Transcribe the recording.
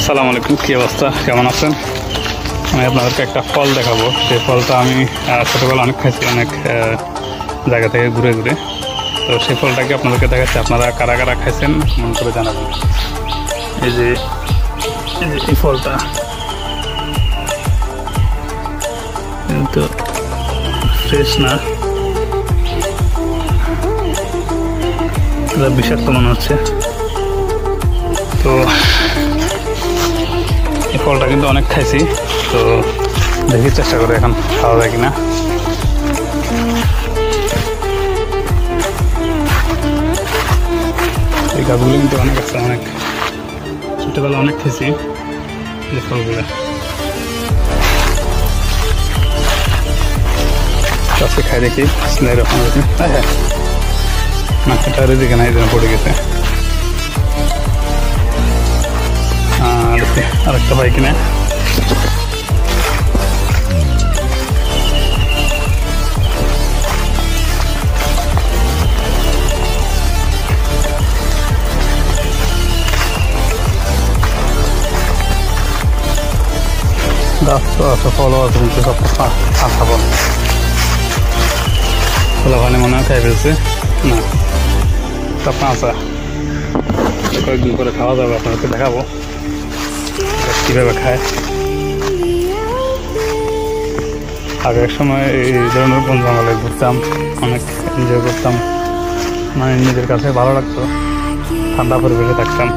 আসসালামু আলাইকুম, কী অবস্থা, কেমন আছেন? আমি আপনাদেরকে একটা ফল দেখাবো। সেই ফলটা আমি ছোটোবেলা অনেক খাইছি, অনেক জায়গা থেকে ঘুরে ঘুরে। তো সেই ফলটাকে আপনাদেরকে দেখাচ্ছি, আপনারা কারা কারা খাইছেন মন করে জানাবেন। এই যে এই ফলটা কিন্তু ফ্রেশ না, এটা বিষাক্ত মনে হচ্ছে। তো এই ফলটা কিন্তু অনেক খাইছি, তো দেখি চেষ্টা করে এখন খাওয়া যায় কিনা। এই গাছগুলো কিন্তু অনেক আছে, অনেক ছোটবেলা অনেক খাইছি এই ফলগুলো। আজকে খাই দেখি এরকম হ্যাঁ হ্যাঁ না, এটা রেদিকে না, এই জন্য পড়ে গেছে। আরেকটা পাই কিনা। গাছ তো আছে, ফলও আছে, কিন্তু সব খাবো ফলা পানি মনে হয় খাই ফেলছে না, সব কাঁচা। কয়েকদিন করে খাওয়া যাবে, আপনাদেরকে দেখাবো কীভাবে খায়। আগের সময় এই ধরনের বন জঙ্গলে ঘুরতাম, অনেক এনজয় করতাম, মানে নিজের কাছে ভালো লাগতো, ঠান্ডা পরিবেশে থাকতাম।